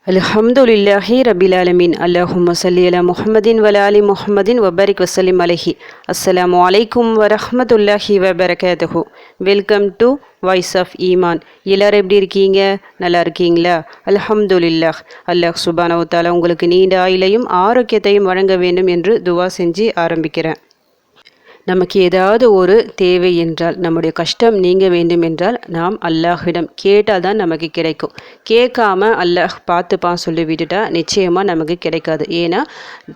அல்ஹம்துலில்லாஹி ரபில் ஆலமீன். அல்லாஹும்ம ஸல்லி அலா முஹம்மதின் வலா ஆலி முஹம்மதின் வபாரிக் வசல்லிம் அலைஹி. அஸ்ஸலாமு அலைக்கும் வரஹ்மத்துல்லாஹி வபரகாத்துஹு. வெல்கம் டு வாய்ஸ் ஆஃப் ஈமான். எல்லாரும் எப்படி இருக்கீங்க? நல்லா இருக்கீங்களா? அல்ஹம்துலில்லாஹ். அல்லாஹ் சுப்ஹானஹு வ தஆலா உங்களுக்கு நீண்ட ஆயுளையும் ஆரோக்கியத்தையும் வழங்க வேண்டும் என்று துவா செஞ்சு ஆரம்பிக்கிறேன். நமக்கு ஏதாவது ஒரு தேவை என்றால், நம்முடைய கஷ்டம் நீங்க வேண்டும் என்றால் நாம் அல்லாஹ்விடம் கேட்டால் தான் நமக்கு கிடைக்கும். கேட்காம அல்லாஹ் பார்த்துப்பான் சொல்லி விட்டுட்டா நிச்சயமாக நமக்கு கிடைக்காது. ஏன்னா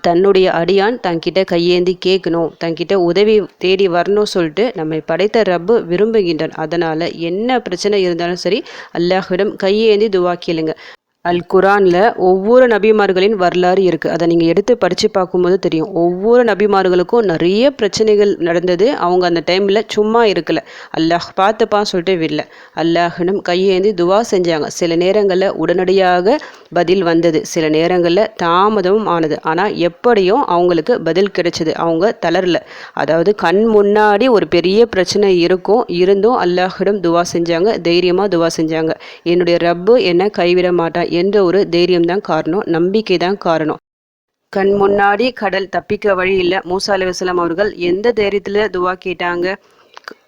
தன்னுடைய அடியான் தன்கிட்ட கையேந்தி கேட்கணும், தன்கிட்ட உதவி தேடி வரணும் சொல்லிட்டு நம்மை படைத்த ரப்பு விரும்புகின்றான். அதனால் என்ன பிரச்சனை இருந்தாலும் சரி அல்லாஹ்விடம் கையேந்தி துவா கேளுங்க. அல் குரானில் ஒவ்வொரு நபிமார்களின் வரலாறு இருக்குது. அதை நீங்கள் எடுத்து படித்து பார்க்கும்போது தெரியும். ஒவ்வொரு நபிமார்களுக்கும் நிறைய பிரச்சனைகள் நடந்தது. அவங்க அந்த டைமில் சும்மா இருக்கலை, அல்லாஹ் பார்த்துப்பான்னு சொல்லிட்டு விடல. அல்லாஹிடம் கையேந்தி துவா செஞ்சாங்க. சில நேரங்களில் உடனடியாக பதில் வந்தது, சில நேரங்களில் தாமதமும் ஆனது. ஆனால் எப்படியும் அவங்களுக்கு பதில் கிடைச்சது. அவங்க தளரல. அதாவது கண் முன்னாடி ஒரு பெரிய பிரச்சனை இருந்தும் அல்லாஹிடம் துவா செஞ்சாங்க, தைரியமாக துவா செஞ்சாங்க. என்னுடைய ரப்பு என்னை கைவிட மாட்டான் என்ற ஒரு தைரியம் தான் காரணம், நம்பிக்கை தான் காரணம். கண் முன்னாடி கடல், தப்பிக்க வழி இல்லை. மூசா அலைஹிஸ்ஸலாம் அவர்கள் எந்த தைரியத்தில் துவா கேட்டாங்க?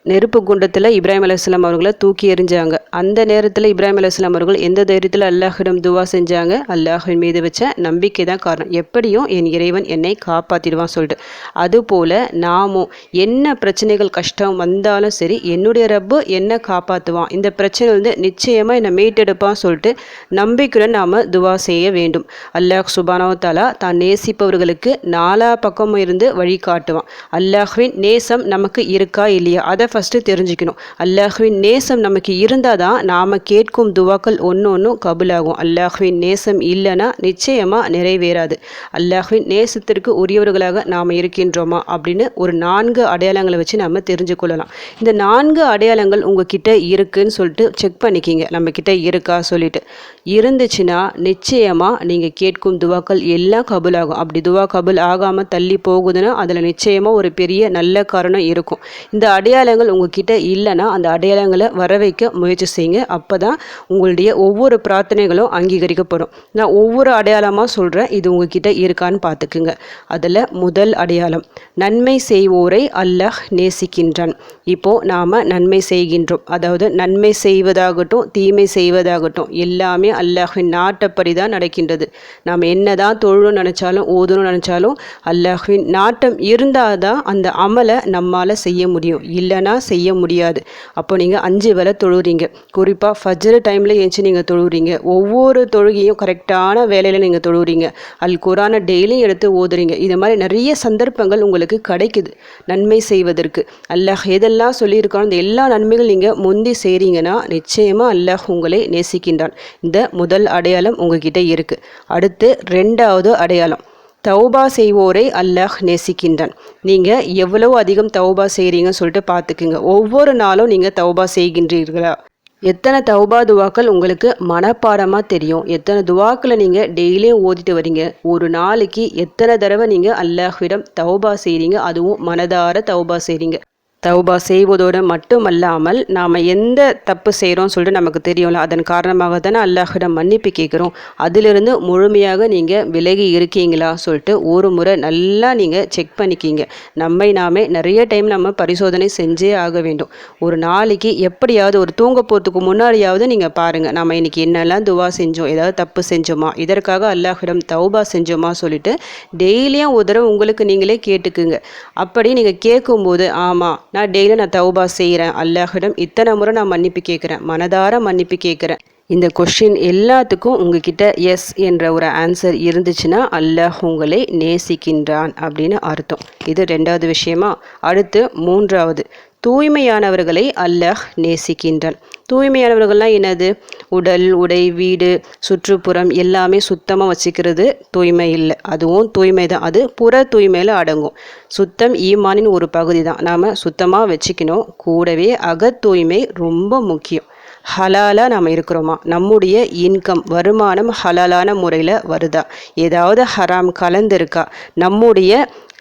நெருப்பு குண்டத்தில் இப்ராஹிம் அலைஹிஸ்ஸலாம் அவர்களை தூக்கி எறிஞ்சாங்க. அந்த நேரத்தில் இப்ராஹிம் அலைஹிஸ்ஸலாம் அவர்கள் எந்த தைரியத்தில் அல்லாஹிடம் துவா செஞ்சாங்க? அல்லாஹின் மீது வச்ச நம்பிக்கை தான் காரணம். எப்படியும் என் இறைவன் என்னை காப்பாற்றிடுவான் சொல்லிட்டு. அதுபோல் நாமும் என்ன பிரச்சனைகள் கஷ்டம் வந்தாலும் சரி என்னுடைய ரப்பு என்ன காப்பாற்றுவான், இந்த பிரச்சனை நிச்சயமாக என்னை மீட்டெடுப்பான்னு சொல்லிட்டு நம்பிக்கையுடன் நாம் துவா செய்ய வேண்டும். அல்லாஹ் சுப்ஹானஹு வ தஆலா தான் நேசிப்பவர்களுக்கு நாலா பக்கமும் இருந்து வழி காட்டுவான். அல்லாஹ்வின் நேசம் நமக்கு இருக்கா இல்லையா அதை ஃபஸ்ட்டு தெரிஞ்சுக்கணும். அல்லாஹ்வின் நேசம் நமக்கு இருந்தால் தான் நாம் கேட்கும் துவாக்கள் ஒன்றும் கபூலாகும். அல்லாஹ்வின் நேசம் இல்லைன்னா நிச்சயமாக நிறைவேறாது. அல்லாஹ்வின் நேசத்திற்கு உரியவர்களாக நாம் இருக்கின்றோமா அப்படின்னு ஒரு 4 அடையாளங்களை வச்சு நம்ம தெரிஞ்சு கொள்ளலாம். இந்த 4 அடையாளங்கள் உங்ககிட்ட இருக்குன்னு சொல்லிட்டு செக் பண்ணிக்கிங்க. நம்மக்கிட்ட இருக்கா சொல்லிட்டு இருந்துச்சுன்னா நிச்சயமாக நீங்கள் கேட்கும் துவாக்கள் எல்லாம் கபூலாகும். அப்படி துவா கபூல் ஆகாமல் தள்ளி போகுதுன்னா அதில் நிச்சயமாக ஒரு பெரிய நல்ல காரணம் இருக்கும். இந்த அடையாளங்கள் உங்ககிட்ட இல்லைன்னா அந்த அடையாளங்களை வர வைக்க முயற்சி செய்யுங்க. அப்போ தான் உங்களுடைய ஒவ்வொரு பிரார்த்தனைகளும் அங்கீகரிக்கப்படும். நான் ஒவ்வொரு அடையாளமாக சொல்கிறேன், இது உங்ககிட்ட இருக்கான்னு பார்த்துக்குங்க. அதில் முதல் அடையாளம், நன்மை செய்வோரை அல்லாஹ் நேசிக்கின்றான். இப்போது நாம் நன்மை செய்கின்றோம், அதாவது நன்மை செய்வதாகட்டும் தீமை செய்வதாகட்டும் எல்லாமே அல்லாஹ்வின் நாட்டப்படி தான் நடக்கின்றது. நாம் என்ன தான் தொழணும்னு நினச்சாலும் ஓதணும்னு நினச்சாலும் அல்லாஹ்வின் நாட்டம் இருந்தால் தான் அந்த அமலை நம்மால் செய்ய முடியும், இல்லைன்னா செய்ய முடியாது. அப்போ நீங்கள் 5 வேளை தொழுறீங்க, குறிப்பாக ஃபஜ்ர் டைமில் ஏஞ்சி நீங்கள் தொழுறீங்க, ஒவ்வொரு தொழுகையும் கரெக்டான வேலையில் நீங்கள் தொழுறீங்க, அல் குரானை டெய்லியும் எடுத்து ஓதுறீங்க. இது மாதிரி நிறைய சந்தர்ப்பங்கள் உங்களுக்கு கிடைக்குது நன்மை செய்வதற்கு. அல்லாஹ் எதெல்லாம் சொல்லியிருக்கானோ இந்த எல்லா நன்மைகள் நீங்கள் முந்தி செய்கிறீங்கன்னா நிச்சயமாக அல்லாஹ் உங்களை நேசிக்கின்றான். இந்த முதல் அடையாளம் உங்ககிட்ட இருக்குது. அடுத்து 2வது அடையாளம், தௌபா செய்வோரை அல்லாஹ் நேசிக்கின்றான். நீங்கள் எவ்வளோ அதிகம் தௌபா செய்கிறீங்கன்னு சொல்லிட்டு பார்த்துக்குங்க. ஒவ்வொரு நாளும் நீங்கள் தௌபா செய்கின்றீர்களா? எத்தனை தௌபா துவாக்கள் உங்களுக்கு மனப்பாடமாக தெரியும்? எத்தனை துவாக்களை நீங்கள் டெய்லியும் ஓதிட்டு வரீங்க? ஒரு நாளைக்கு எத்தனை தடவை நீங்கள் அல்லாஹ்விடம் தௌபா செய்கிறீங்க? அதுவும் மனதார தௌபா செய்கிறீங்க. தௌபா செய்வதோடு மட்டுமல்லாமல் நாம் எந்த தப்பு செய்கிறோம் சொல்லிட்டு நமக்கு தெரியும்ல, அதன் காரணமாக தானே அல்லாஹ்விடம் மன்னிப்பு கேட்குறோம். அதிலிருந்து முழுமையாக நீங்கள் விலகி இருக்கீங்களா சொல்லிட்டு ஒரு முறை நல்லா நீங்கள் செக் பண்ணிக்கிங்க. நம்மை நாமே நிறைய டைம் நம்ம பரிசோதனை செஞ்சே ஆக வேண்டும். ஒரு நாளைக்கு எப்படியாவது ஒரு தூங்க போகிறதுக்கு முன்னாடியாவது நீங்கள் பாருங்கள், நம்ம இன்றைக்கி என்னெல்லாம் துவா செஞ்சோம், ஏதாவது தப்பு செஞ்சோமா, இதற்காக அல்லாஹ்விடம் தௌபா செஞ்சோமா சொல்லிட்டு டெய்லியும் ஒரு தடவை உங்களுக்கு நீங்களே கேட்டுக்குங்க. அப்படி நீங்கள் கேட்கும்போது ஆமாம் நான் டெய்லியும் நான் தௌபா செய்கிறேன், அல்லாஹ்விடம் இத்தனை முறை நான் மன்னிப்பு கேட்குறேன், மனதார மன்னிப்பு கேட்குறேன், இந்த கொஸ்டின் எல்லாத்துக்கும் உங்ககிட்ட எஸ் என்ற ஒரு ஆன்சர் இருந்துச்சுன்னா அல்லாஹ் உங்களை நேசிக்கின்றான் அப்படின்னு அர்த்தம். இது 2வது விஷயமா. அடுத்து 3வது, தூய்மையானவர்களை அல்லாஹ் நேசிக்கின்றான். தூய்மையானவர்கள்லாம் என்னது? உடல், உடை, வீடு, சுற்றுப்புறம் எல்லாமே சுத்தமாக வச்சுக்கிறது தூய்மை இல்லை, அதுவும் தூய்மை தான். அது புற தூய்மையில் அடங்கும். சுத்தம் ஈமானின் ஒரு பகுதி தான். நாம் சுத்தமாக வச்சுக்கணும். கூடவே தூய்மை ரொம்ப முக்கியம். ஹலாலாக நாம் இருக்கிறோமா? நம்முடைய இன்கம், வருமானம் ஹலாலான முறையில் வருதா? ஏதாவது ஹராம் கலந்துருக்கா? நம்முடைய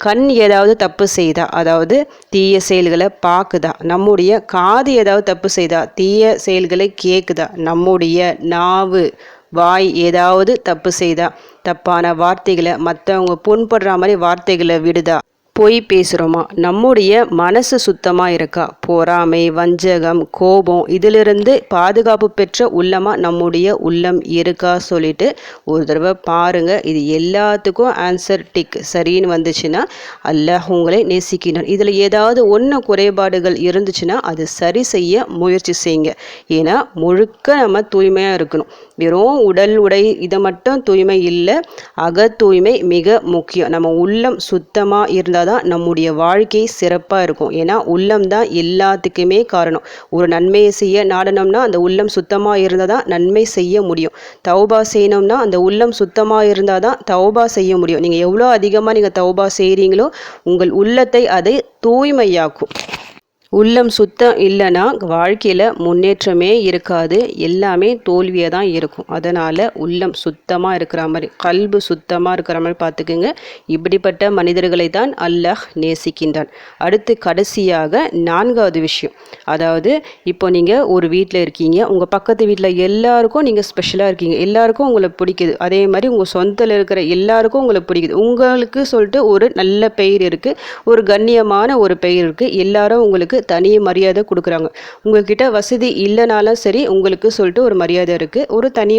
கண் ஏதாவது தப்பு செய்தா, அதாவது தீய செயல்களை பார்க்குதா? நம்முடைய காது ஏதாவது தப்பு செய்தா, தீய செயல்களை கேட்குதா? நம்முடைய நாவு வாய் ஏதாவது தப்பு செய்தா, தப்பான வார்த்தைகளை மற்றவங்க புண்படுற மாதிரி வார்த்தைகளை விடுதா, பொய் பேசுகிறோமா, நம்முடைய மனசு சுத்தமாக இருக்கா, பொறாமை வஞ்சகம் கோபம் இதிலிருந்து பாதுகாப்பு பெற்ற உள்ளமாக நம்முடைய உள்ளம் இருக்கா சொல்லிட்டு ஒரு தடவை பாருங்கள். இது எல்லாத்துக்கும் ஆன்சர் டிக் சரின்னு வந்துச்சுன்னா அல்லாஹ் உங்களை நேசிக்கின்றான். இதில் ஏதாவது ஒன்று குறைபாடுகள் இருந்துச்சுன்னா அது சரி செய்ய முயற்சி செய்யுங்க. ஏன்னா முழுக்க நம்ம தூய்மையாக இருக்கணும். வெறும் உடல் உடை இதை மட்டும் தூய்மை இல்லை, அக தூய்மை மிக முக்கியம். நம்ம உள்ளம் சுத்தமாக இருந்தால் தான் நம்முடைய வாழ்க்கை சிறப்பாக இருக்கும். ஏன்னா உள்ளம் தான் எல்லாத்துக்குமே காரணம். ஒரு நன்மையை செய்ய நாடனம்னா அந்த உள்ளம் சுத்தமாக இருந்தால் தான் நன்மை செய்ய முடியும். தௌபா செய்யணும்னா அந்த உள்ளம் சுத்தமாக இருந்தால் தான் தௌபா செய்ய முடியும். நீங்கள் எவ்வளோ அதிகமாக நீங்கள் தௌபா செய்கிறீங்களோ உங்கள் உள்ளத்தை அதை தூய்மையாக்கும். உள்ளம் சுத்தம் இல்லைன்னா வாழ்க்கையில் முன்னேற்றமே இருக்காது, எல்லாமே தோல்வியாக தான் இருக்கும். அதனால் உள்ளம் சுத்தமாக இருக்கிற மாதிரி, கல்பு சுத்தமாக இருக்கிற மாதிரி பார்த்துக்குங்க. இப்படிப்பட்ட மனிதர்களை தான் அல்லாஹ் நேசிக்கின்றான். அடுத்து கடைசியாக 4வது விஷயம், அதாவது இப்போ நீங்கள் ஒரு வீட்டில் இருக்கீங்க, உங்கள் பக்கத்து வீட்டில் எல்லாருக்கும் நீங்கள் ஸ்பெஷலாக இருக்கீங்க, எல்லாருக்கும் உங்களை பிடிக்குது. அதே மாதிரி உங்கள் சொந்தத்தில் இருக்கிற எல்லாருக்கும் உங்களை பிடிக்குது. உங்களுக்கு சொல்லிட்டு ஒரு நல்ல பெயர் இருக்குது, ஒரு கண்ணியமான ஒரு பெயர் இருக்குது, எல்லாரும் உங்களுக்கு தனி மரியாதை கொடுக்குறாங்க. உங்ககிட்ட வசதி இல்லைனாலும் சரி உங்களுக்கு சொல்லிட்டு ஒரு மரியாதை இருக்குது,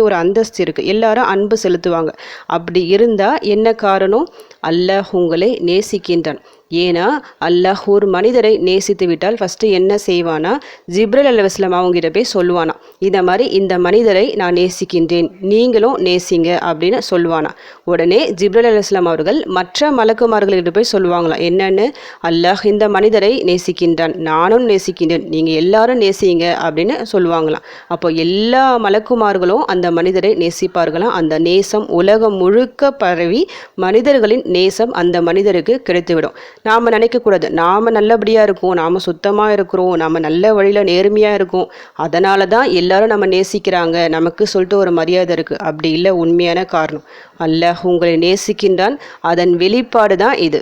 ஒரு அந்தஸ்து இருக்குது, எல்லாரும் அன்பு செலுத்துவாங்க. அப்படி இருந்தால் என்ன காரணம்? அல்லாஹ் உங்களை நேசிக்கின்றான். ஏன்னா அல்லாஹ் ஒரு மனிதரை நேசித்து விட்டால் ஃபஸ்ட்டு என்ன செய்வானா, ஜிப்ரீல் அலைஹிஸ்ஸலாம் அவங்ககிட்ட போய் சொல்லுவானா, இந்த மாதிரி இந்த மனிதரை நான் நேசிக்கின்றேன், நீங்களும் நேசிங்க அப்படின்னு சொல்லுவானா. உடனே ஜிப்ரீல் அலைஹிஸ்ஸலாம் அவர்கள் மற்ற மலக்குமார்கள்கிட்ட போய் சொல்லுவாங்களாம், என்னன்னு, அல்லாஹ் இந்த மனிதரை நேசிக்கின்றான், நானும் நேசிக்கின்றேன், நீங்கள் எல்லாரும் நேசிங்க அப்படின்னு சொல்லுவாங்களாம். அப்போ எல்லா மலக்குமார்களும் அந்த மனிதரை நேசிப்பார்களாம். அந்த நேசம் உலகம் முழுக்க பரவி மனிதர்களின் நேசம் அந்த மனிதருக்கு கிடைத்துவிடும். நாம் நினைக்கக்கூடாது நாம் நல்லபடியாக இருக்கோம், நாம் சுத்தமாக இருக்கிறோம், நம்ம நல்ல வழியில் நேர்மையாக இருக்கோம், அதனால தான் எல்லாரும் நம்ம நேசிக்கிறாங்க, நமக்கு சொல்லிட்டு ஒரு மரியாதை இருக்குது. அப்படி இல்லை. உண்மையான காரணம் அல்லாஹ் உங்களை நேசிக்கின்றான். அதன் வெளிப்பாடு தான் இது.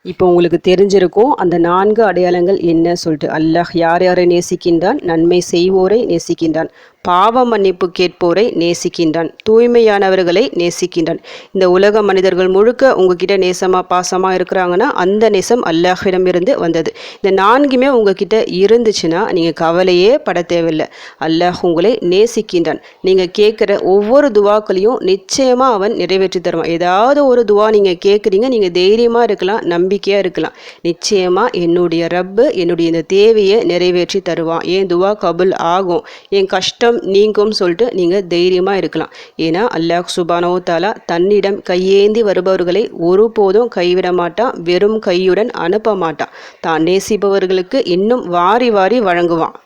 இப்போ உங்களுக்கு தெரிஞ்சிருக்கும் அந்த 4 அடையாளங்கள் என்ன சொல்லிட்டு. அல்லாஹ் யார் யாரை நேசிக்கின்றான்? நன்மை செய்வோரை நேசிக்கின்றான், பாவ மன்னிப்பு கேட்போரை நேசிக்கின்றான், தூய்மையானவர்களை நேசிக்கின்றான். இந்த உலக மனிதர்கள் முழுக்க உங்ககிட்ட நேசமாக பாசமாக இருக்கிறாங்கன்னா அந்த நேசம் அல்லாஹ்விடமிருந்து வந்தது. இந்த 4மே உங்ககிட்ட இருந்துச்சுன்னா நீங்கள் கவலையே பட தேவையில்லை. அல்லாஹ் உங்களை நேசிக்கின்றான். நீங்கள் கேட்குற ஒவ்வொரு துவாக்களையும் நிச்சயமாக அவன் நிறைவேற்றி தருவான். ஏதாவது ஒரு துவா நீங்கள் கேட்குறீங்க, நீங்கள் தைரியமாக இருக்கலாம், நம்பிக்கையாக இருக்கலாம். நிச்சயமாக என்னுடைய ரப்பு என்னுடைய இந்த தேவையை நிறைவேற்றி தருவான், என் துவா கபுல் ஆகும், என் கஷ்டம் நீங்கும் சொல்லிட்டு நீங்கள் தைரியமாக இருக்கலாம். ஏன்னா அல்லாஹ் சுப்ஹானஹு வ தஆலா தன்னிடம் கையேந்தி வருபவர்களை ஒருபோதும் கைவிட மாட்டான், வெறும் கையுடன் அனுப்ப மாட்டான். தான் நேசிப்பவர்களுக்கு இன்னும் வாரி வாரி வழங்குவான்.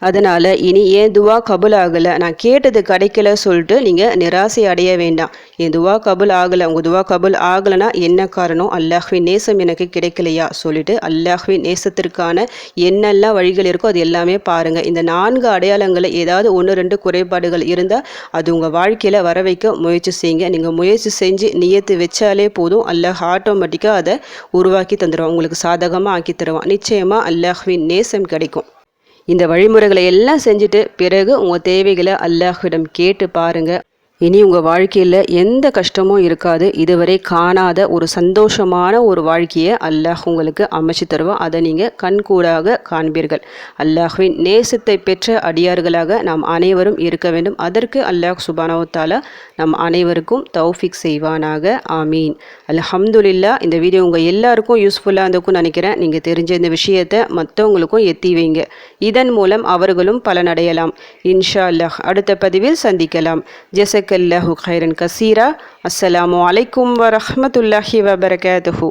அதனால் இனி ஏன் துவா கபுல் ஆகலை, நான் கேட்டது கிடைக்கல சொல்லிட்டு நீங்கள் நிராசை அடைய வேண்டாம். என் துவா கபுல் ஆகலை, உங்கள் துவா கபுல் ஆகலைன்னா என்ன காரணம்? அல்லாஹ்வின் நேசம் எனக்கு கிடைக்கலையா சொல்லிட்டு அல்லாஹ்வின் நேசத்திற்கான என்னெல்லாம் வழிகள் இருக்கோ அது எல்லாமே பாருங்கள். இந்த 4 அடையாளங்களை ஏதாவது 1-2 குறைபாடுகள் இருந்தால் அது உங்கள் வாழ்க்கையில் வர வைக்க முயற்சி செய்யுங்க. நீங்கள் முயற்சி செஞ்சு நியத்து வச்சாலே போதும், அல்லாஹ் ஆட்டோமேட்டிக்காக அதை உருவாக்கி தந்துடுவான், உங்களுக்கு சாதகமாக ஆக்கி தருவான். நிச்சயமாக அல்லாஹ்வின் நேசம் கிடைக்கும். இந்த வழிமுறைகளை எல்லாம் செஞ்சுட்டு பிறகு உங்கள் தேவைகளை அல்லாஹ்விடம் கேட்டு பாருங்கள். இனி உங்கள் வாழ்க்கையில் எந்த கஷ்டமும் இருக்காது. இதுவரை காணாத ஒரு சந்தோஷமான ஒரு வாழ்க்கையை அல்லாஹ் உங்களுக்கு அமைச்சு தருவான். அதை நீங்கள் கண்கூடாக காண்பீர்கள். அல்லாஹ்வின் நேசத்தை பெற்ற அடியார்களாக நாம் அனைவரும் இருக்க வேண்டும். அதற்கு அல்லாஹ் சுப்ஹானஹு வ தஆலா நம் அனைவருக்கும் தௌஃபீக் செய்வானாக. ஆமீன். அல்ஹம்துலில்லாஹ். இந்த வீடியோ உங்கள் எல்லாருக்கும் யூஸ்ஃபுல்லாக இருந்திருக்கும்னு நினைக்கிறேன். நீங்கள் தெரிஞ்ச இந்த விஷயத்தை மற்றவங்களுக்கும் எத்தி வைங்க. இதன் மூலம் அவர்களும் பலனடையலாம். இன்ஷா அல்லாஹ். அடுத்த பதிவில் சந்திக்கலாம். ஜஸக்கல்லாஹு கைரன் கசீரா. அஸ்ஸலாமு அலைக்கும் வரஹ்மத்துல்லாஹி வபரகாத்துஹு.